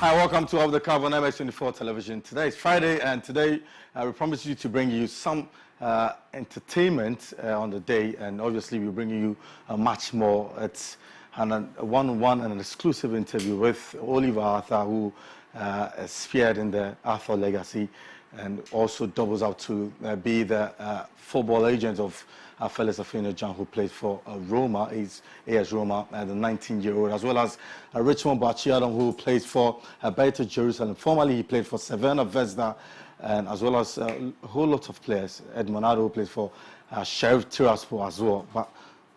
Hi, welcome to Off the Cuff on MS24 television. Today is Friday, and today we promise you to bring you some entertainment on the day, and obviously we're bringing you much more. It's a one-on-one and an exclusive interview with Oliver Arthur, who speared in the Arthur legacy and also doubles out to be the football agent of Felix Afina John, who played for Roma, AS Roma, the 19-year-old, as well as Richmond Bachiadon, who plays for Beta Jerusalem. Formerly, he played for Savannah Vesda, and as well as a whole lot of players. Edmonado, who plays for Sheriff Tiraspol as well. But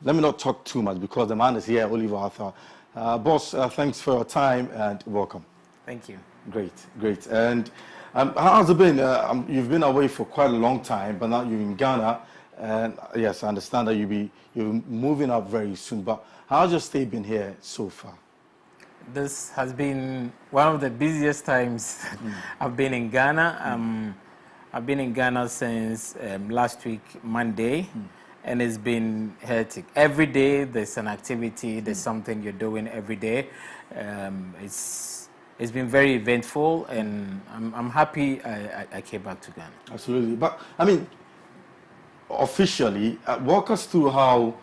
let me not talk too much because the man is here, Oliver Arthur. Boss, thanks for your time and welcome. Thank you. Great, great. And how's it been? You've been away for quite a long time, but now you're in Ghana. And yes, I understand that you're moving up very soon. But how's your stay been here so far? This has been one of the busiest times I've been in Ghana. I've been in Ghana since last week, Monday, and it's been hectic. Every day there's an activity, there's something you're doing every day. It's been very eventful, and I'm happy I came back to Ghana. Absolutely. But, I mean, officially, walk us through how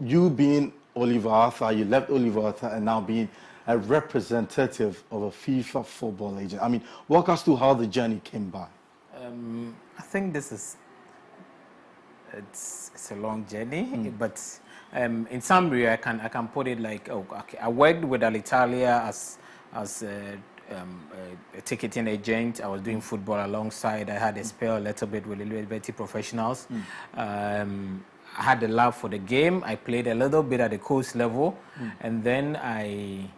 you being Oliver Arthur, you left Oliver Arthur and now being a representative of a FIFA football agent. I mean, walk us through how the journey came by. I think it's a long journey, but in summary, I can put it like, okay, I worked with Alitalia as a ticketing agent. I was doing football alongside. I had a spell a little bit with Liberty Professionals. I had a love for the game. I played a little bit at the coast level, and then I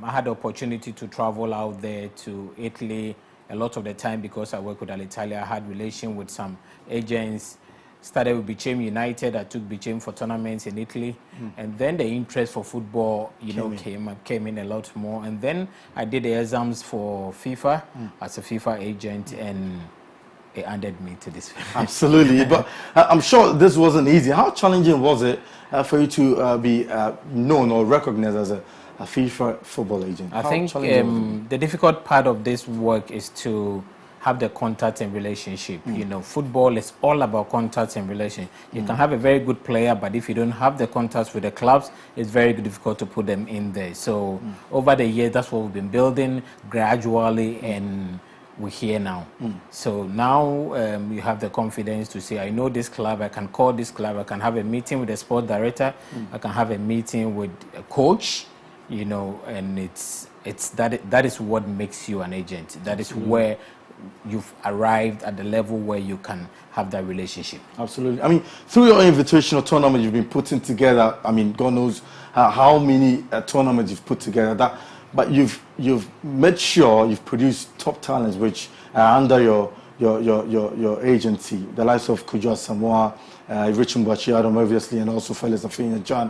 had the opportunity to travel out there to Italy a lot of the time because I work with Alitalia. I had relation with some agents. Started with Bicham United. I took Bicham for tournaments in Italy, and then the interest for football, came in a lot more. And then I did the exams for FIFA as a FIFA agent, and it handed me to this. Absolutely, but I'm sure this wasn't easy. How challenging was it for you to be known or recognized as a FIFA football agent? I think the difficult part of this work is to have the contact and relationship. You know, football is all about contact and relationship. You can have a very good player, but if you don't have the contacts with the clubs, it's very difficult to put them in there. So over the years, that's what we've been building gradually, and we're here now. So now you have the confidence to say, I know this club, I can call this club, I can have a meeting with the sport director, I can have a meeting with a coach, you know, and that is what makes you an agent. That is where you've arrived at the level where you can have that relationship. Absolutely. I mean, through your invitational tournament you've been putting together, I mean, God knows how many tournaments you've put together, but you've made sure you've produced top talents which are under your agency, the likes of Kujua Samoa, Richmond Bachiadon, obviously, and also Felix Afina John,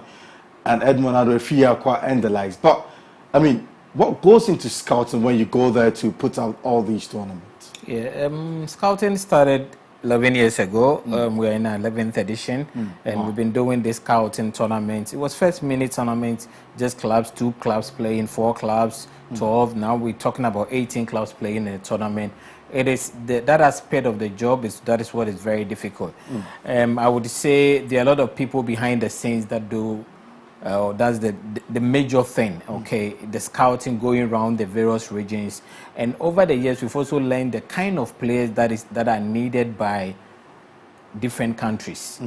and Edmonado Efiakwa and the likes. But, I mean, what goes into scouting when you go there to put out all these tournaments? Yeah, scouting started 11 years ago. We are in our 11th edition, and we've been doing this scouting tournament. It was first minute tournament, just clubs, 2 clubs playing, 4 clubs, 12. Now we're talking about 18 clubs playing in a tournament. It is that aspect of the job that is what is very difficult. I would say there are a lot of people behind the scenes that do. That's the major thing, okay? The scouting, going around the various regions, and over the years we've also learned the kind of players that are needed by different countries.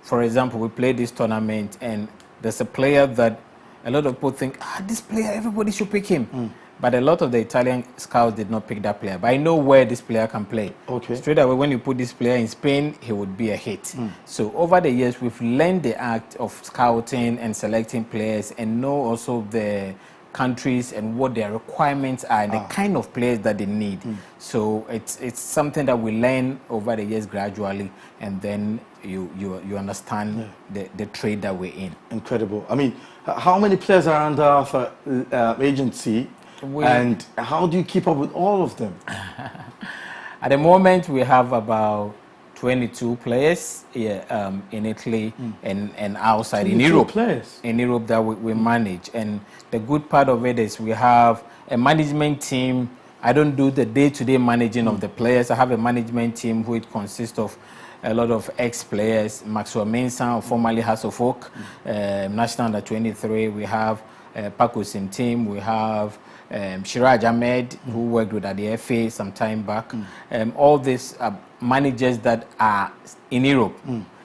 For example, we played this tournament, and there's a player that a lot of people think, this player, everybody should pick him. But a lot of the Italian scouts did not pick that player. But I know where this player can play. Okay. Straight away, when you put this player in Spain, he would be a hit. So over the years, we've learned the act of scouting and selecting players, and know also the countries and what their requirements are and the kind of players that they need. So it's something that we learn over the years gradually, and then you understand the trade that we're in. Incredible. I mean, how many players are under our agency? And how do you keep up with all of them? At the moment, we have about 22 players in Italy and outside in 22 Europe. Players in Europe that we manage. And the good part of it is we have a management team. I don't do the day-to-day managing of the players. I have a management team who it consists of a lot of ex-players. Maxwell Mensah, formerly House of Oak, national under 23. We have Paco Sim. We have Shiraj Ahmed, who worked with at the FA some time back. All these managers that are in Europe,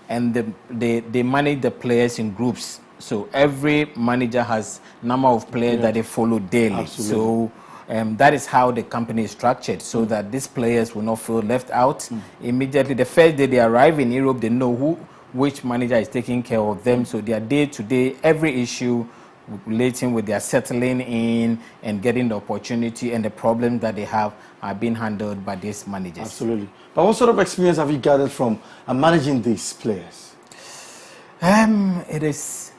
and they manage the players in groups. So every manager has number of players that they follow daily. Absolutely. So that is how the company is structured, so that these players will not feel left out. Immediately, the first day they arrive in Europe, they know which manager is taking care of them. So their day-to-day, every issue relating with their settling in and getting the opportunity and the problems that they have are being handled by these managers. Absolutely. But what sort of experience have you gathered from managing these players? It is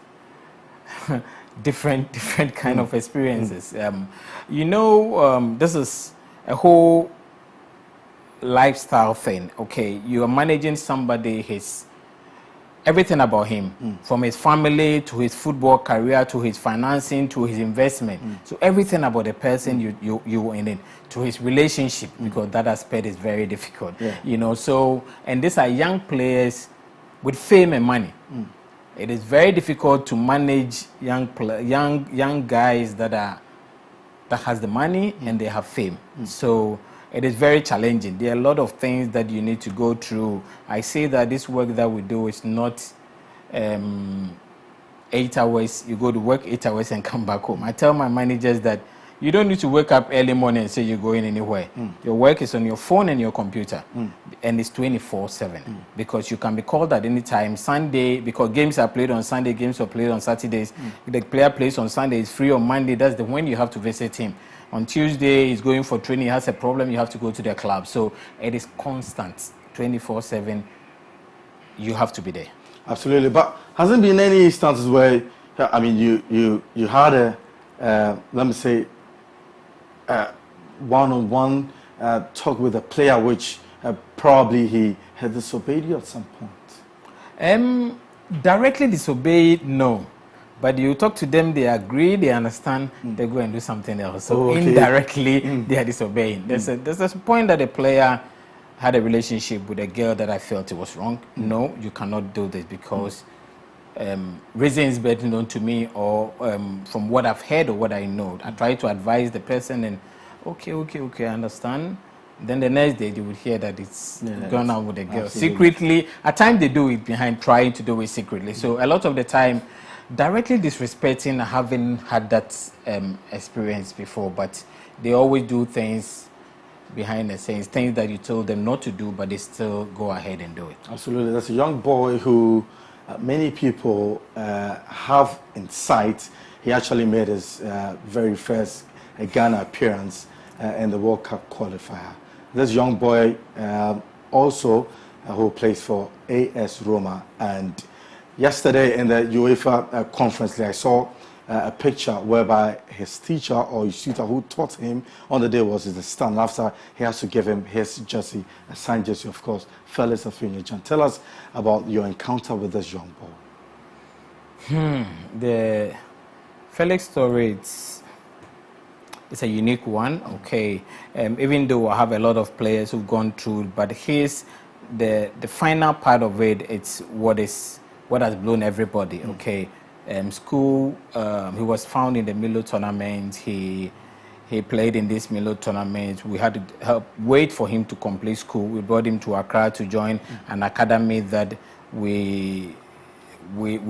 different kind of experiences. This is a whole lifestyle thing. Okay, you are managing somebody, everything about him, from his family to his football career to his financing to his investment. So everything about the person you were in it, to his relationship, because that aspect is very difficult. So, and these are young players with fame and money. It is very difficult to manage young guys that has the money and they have fame. So it is very challenging. There are a lot of things that you need to go through. I say that this work that we do is not 8 hours. You go to work 8 hours and come back home. I tell my managers that you don't need to wake up early morning and say you're going anywhere. Your work is on your phone and your computer, and it's 24/7 because you can be called at any time. Sunday, because games are played on Sunday, games are played on Saturdays. The player plays on Sunday, is free on Monday. That's when you have to visit him. On Tuesday, he's going for training. He has a problem. You have to go to the club. So it is constant, 24/7. You have to be there. Absolutely. But hasn't been any instances where, I mean, you had let me say, one-on-one talk with a player which probably he had disobeyed you at some point? Directly disobeyed, no. But you talk to them, they agree, they understand, they go and do something else. So indirectly, they are disobeying. There's a point that a player had a relationship with a girl that I felt it was wrong. No, you cannot do this because reasons better known to me or from what I've heard or what I know. I try to advise the person and okay, I understand. Then the next day you would hear that it's gone out with the girl. Absolutely. Secretly. At times they do it behind, trying to do it secretly. So a lot of the time, directly disrespecting, I haven't had that experience before, but they always do things behind the scenes, things that you told them not to do, but they still go ahead and do it. Absolutely. That's a young boy who many people have in sight. He actually made his very first Ghana appearance in the World Cup qualifier. This young boy also who plays for AS Roma, and yesterday in the UEFA conference league, I saw a picture whereby his teacher or his tutor who taught him on the day was his son. After he has to give him his jersey, a signed jersey, of course. Felix Afina. John, tell us about your encounter with this young boy. The Felix story, it's a unique one. Okay, even though I have a lot of players who've gone through, but the final part of it, it's what has blown everybody. Okay. School, he was found in the Milo tournament. He played in this Milo tournament. We had to wait for him to complete school. We brought him to Accra to join an academy that we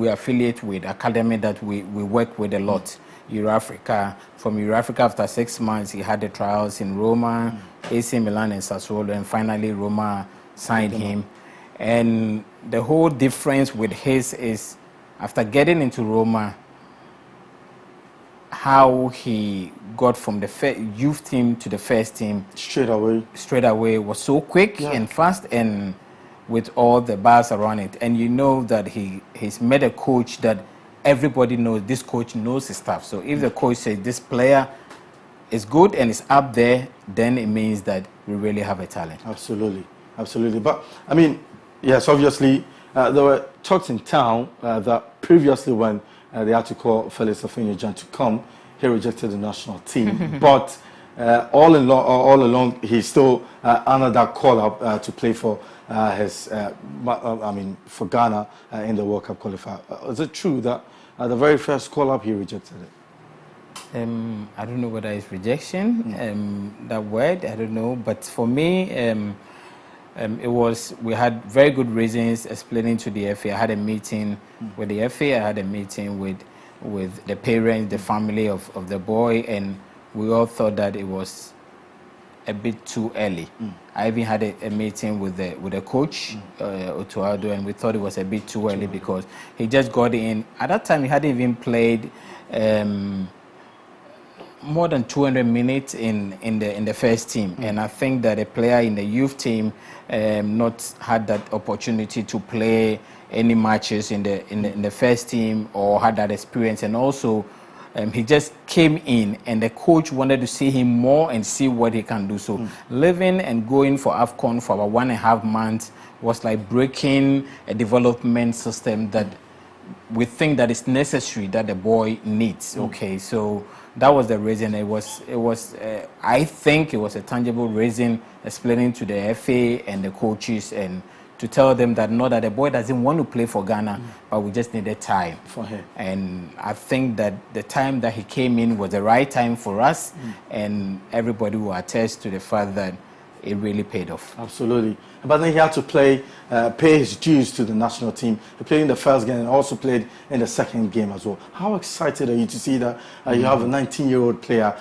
affiliate with, academy that we work with a lot. Eurafrica. From Eurafrica, after 6 months, he had the trials in Roma, AC Milan and Sassuolo, and finally Roma signed him. And the whole difference with his is, after getting into Roma, how he got from the youth team to the first team straight away was so quick and fast, and with all the bars around it. And you know that he's met a coach that everybody knows. This coach knows his stuff. So if the coach says this player is good and is up there, then it means that we really have a talent. Absolutely. But I mean, Yes, obviously, there were talks in town that previously when they had to call Felix Afina to come, he rejected the national team. But all along, he still honored that call-up to play for for Ghana in the World Cup qualifier. Is it true that the very first call-up he rejected it? I don't know whether it's rejection, that word, I don't know. But for me, we had very good reasons explaining to the FA. I had a meeting with the FA, I had a meeting with the parents, the family of the boy, and we all thought that it was a bit too early. I even had a meeting with the coach, Otuado, and we thought it was a bit too early because he just got in. At that time, he hadn't even played more than 200 minutes in the first team, and I think that a player in the youth team not had that opportunity to play any matches in the first team or had that experience, and also he just came in and the coach wanted to see him more and see what he can do. So living and going for AFCON for about 1.5 months was like breaking a development system that we think that it's necessary that the boy needs. Okay, so that was the reason. It was I think it was a tangible reason, explaining to the FA and the coaches and to tell them that not that the boy doesn't want to play for Ghana, but we just needed time for him. And I think that the time that he came in was the right time for us, and everybody will attest to the fact that it really paid off. Absolutely. But then he had to pay his dues to the national team. He played in the first game and also played in the second game as well. How excited are you to see that you have a 19-year-old player,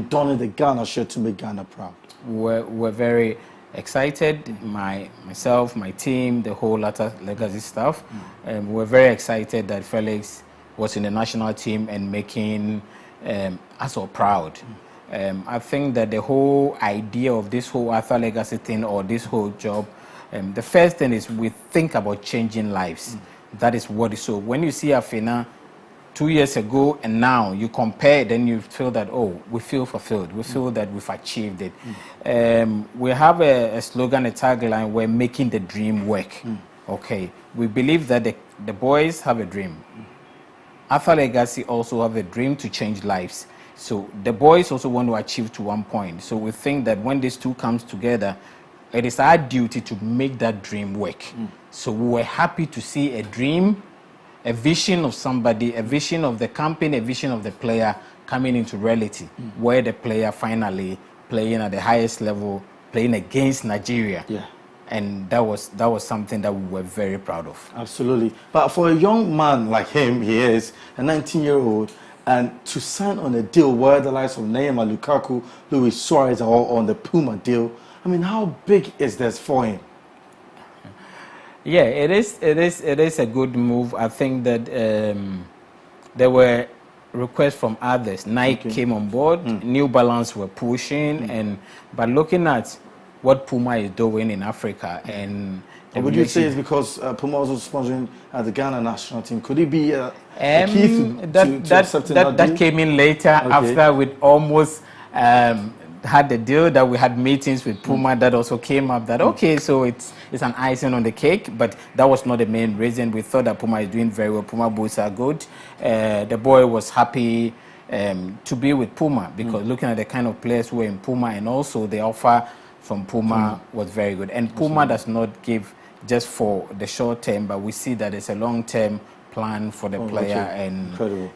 donning the Ghana shirt to make Ghana proud? We're very excited. Myself, my team, the whole legacy staff. We're very excited that Felix was in the national team and making us all proud. I think that the whole idea of this whole Arthur Legacy thing or this whole job, the first thing is we think about changing lives. That is what is so. When you see Afina 2 years ago and now, you compare, then you feel that, oh, we feel fulfilled. We feel that we've achieved it. We have a slogan, a tagline, we're making the dream work. Okay, we believe that the boys have a dream. Arthur Legacy also have a dream to change lives. So the boys also want to achieve to one point. So we think that when these two comes together, it is our duty to make that dream work. So we were happy to see a dream, a vision of somebody, a vision of the company, a vision of the player coming into reality, where the player finally playing at the highest level, playing against Nigeria. Yeah. And that was something that we were very proud of. Absolutely. But for a young man like him, he is a 19-year-old, and to sign on a deal where the likes of Neymar, Lukaku, Luis Suarez are all on the Puma deal, how big is this for him? Yeah, it is a good move. I think that there were requests from others. Nike came on board, New Balance were pushing, but looking at what Puma is doing in Africa and would you say it's because Puma was also sponsoring the Ghana national team? Could it be a key to accepting that deal? That came in later after we almost had the deal, that we had meetings with Puma that also came up that so it's an icing on the cake, but that was not the main reason. We thought that Puma is doing very well. Puma boots are good. The boy was happy to be with Puma because looking at the kind of players who were in Puma, and also the offer from Puma was very good. And Puma does not give just for the short term, but we see that it's a long-term plan for the player,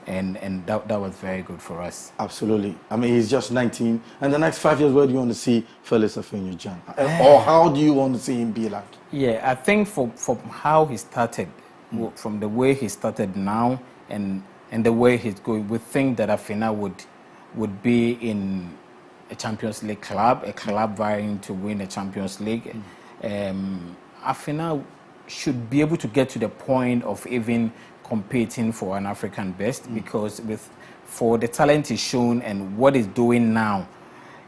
and that was very good for us. Absolutely. He's just 19, and the next 5 years, where do you want to see Felix Afina, or how do you want to see him be like? Yeah, I think from how he started, from the way he started now, and the way he's going, we think that Afina would be in a Champions League club, a club vying to win a Champions League. Afina should be able to get to the point of even competing for an African best, because for the talent he's shown and what he's doing now,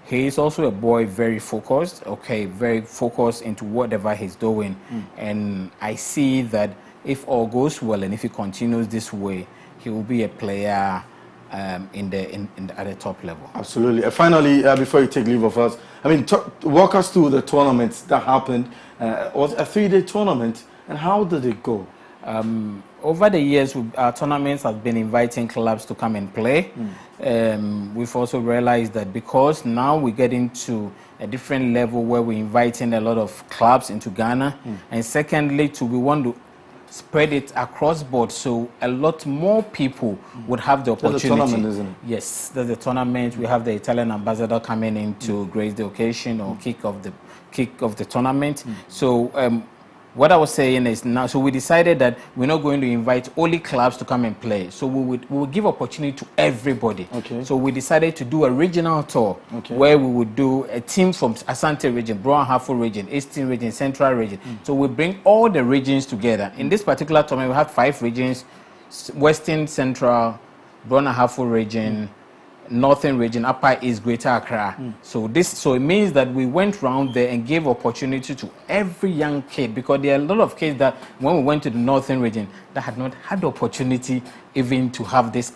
he is also a boy very focused, very focused into whatever he's doing. And I see that if all goes well and if he continues this way, he will be a player at the top level. Absolutely. Finally, before you take leave of us, I mean, walk us through the tournaments that happened. It was a 3-day tournament, and how did it go? Over the years, our tournaments have been inviting clubs to come and play. We've also realized that because now we're getting to a different level where we're inviting a lot of clubs into Ghana, and secondly, we want to spread it across board so a lot more people would have the opportunity. That's a tournament, isn't it? Yes, there's a tournament. We have the Italian ambassador coming in to grace the occasion or kick off the tournament. So what I was saying is now, so we decided that we're not going to invite only clubs to come and play. So we will give opportunity to everybody. Okay. So we decided to do a regional tour where we would do a team from Asante region, Brown Hafo region, Eastern region, Central region. So we bring all the regions together. In this particular tournament, we have 5 regions: Western, Central, Brown Hafo region, Northern region, Upper East, Greater Accra. So it means that we went round there and gave opportunity to every young kid, because there are a lot of kids that when we went to the Northern region that had not had the opportunity even to have this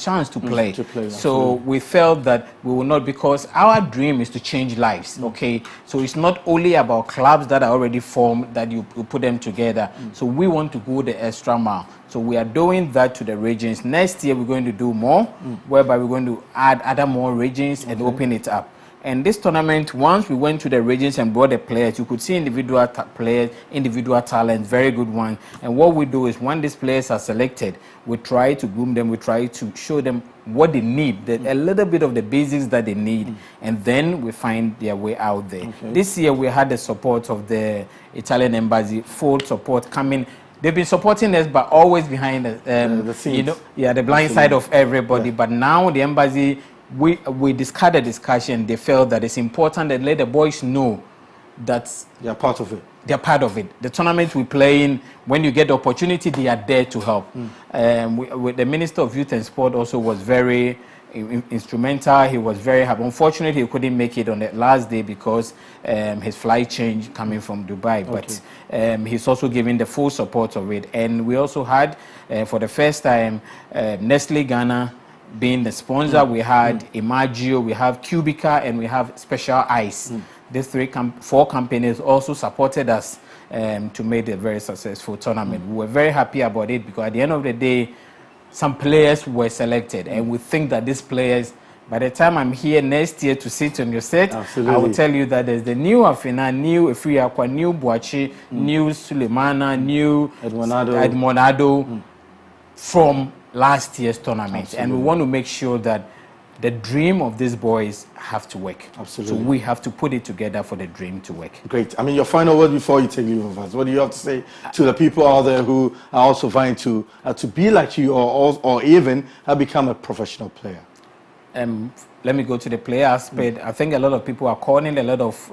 chance to play. So we felt that we will not, because our dream is to change lives. Okay, so it's not only about clubs that are already formed that you put them together. So we want to go the extra mile. So we are doing that to the regions. Next year we're going to do more, whereby we're going to add other more regions and open it up. And this tournament, once we went to the regions and brought the players, you could see individual players, individual talents, very good ones. And what we do is, when these players are selected, we try to groom them, we try to show them what they need, a little bit of the basics that they need, and then we find their way out there. This year we had the support of the Italian embassy, full support coming. They've been supporting us, but always behind the scenes. The blind side of everybody. But now the embassy, we discussed the discussion. They felt that it's important that let the boys know that they are part of it. They're part of it. The tournament we play in, when you get the opportunity, they are there to help. The Minister of Youth and Sport also was very instrumental. He was very happy. Unfortunately, he couldn't make it on the last day because his flight changed coming from Dubai. But he's also giving the full support of it. And we also had, for the first time, Nestle Ghana being the sponsor. We had Imagio, we have Cubica, and we have Special Ice. These 4 companies also supported us to make a very successful tournament. We were very happy about it, because at the end of the day, some players were selected, and we think that these players, by the time I'm here next year to sit on your set, I will tell you that there's the new Afina, new Efriakwa, new Boachi, new Sulemana, new Edmonado from last year's tournament. And we want to make sure that the dream of these boys have to work. So we have to put it together for the dream to work. Great. I mean, your final word before you take leave of us. What do you have to say to the people out there who are also vying to be like you, or even have become a professional player? Let me go to the player aspect. I think a lot of people are calling, a lot of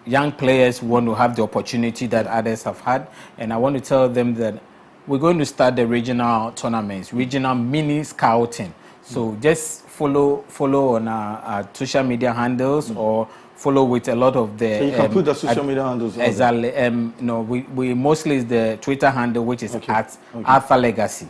young players want to have the opportunity that others have had. And I want to tell them that we're going to start the regional tournaments, regional mini scouting. So just follow on our social media handles, or follow with a lot of the... So you can put the social media handles on. Exactly. No, we mostly is the Twitter handle, which is at Alpha Legacy.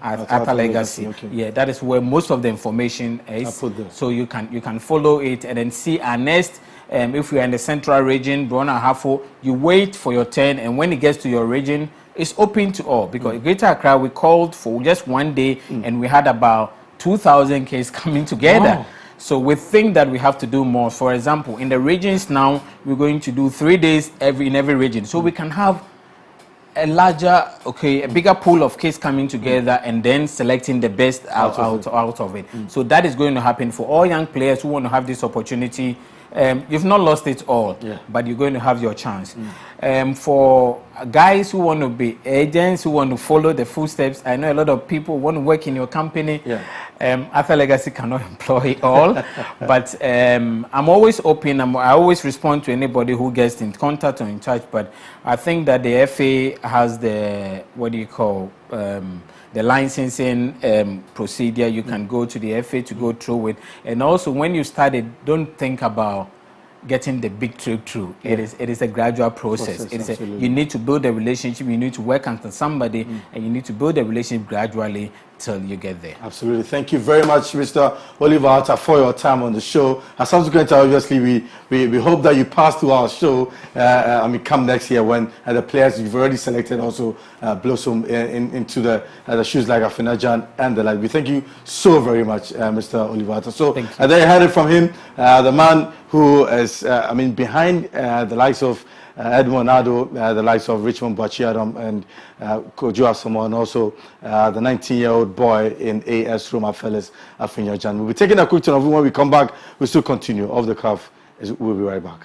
Alpha Legacy. Yeah, that is where most of the information is. So you can follow it and then see our next... if you're in the Central region, Brona Hafo, you wait for your turn, and when it gets to your region, it's open to all. Because Greater Accra, we called for just one day, and we had about 2,000 cases coming together. Wow. So we think that we have to do more. For example, in the regions now, we're going to do 3 days in every region. So we can have a larger, a bigger pool of cases coming together, and then selecting the best out of it. So that is going to happen for all young players who want to have this opportunity. You've not lost it all, but you're going to have your chance. For guys who want to be agents, who want to follow the footsteps, I know a lot of people want to work in your company. Alpha Legacy cannot employ all, but I'm always open. I always respond to anybody who gets in contact or in touch. But I think that the FA has the, the licensing procedure. You can go to the FA to go through it. And also, when you started, don't think about getting the big trip through. It is a gradual process. You need to build a relationship. You need to work under somebody, and you need to build a relationship gradually till you get there. Absolutely. Thank you very much, Mr. Oliver Atta, for your time on the show. As subsequent, obviously, we hope that you pass through our show. Come next year when the players you've already selected also blossom into the shoes like Afina Jan and the like. We thank you so very much, Mr. Oliver Atta. So there you had it from him, the man who is, behind the likes of Edmond Nado, the likes of Richmond Bachiadam and Kojo Asamoah, and also the 19-year-old boy in AS Roma Fellas, Afina Jan. We'll be taking a quick turn. When we come back, we'll still continue. Off the cuff, we'll be right back.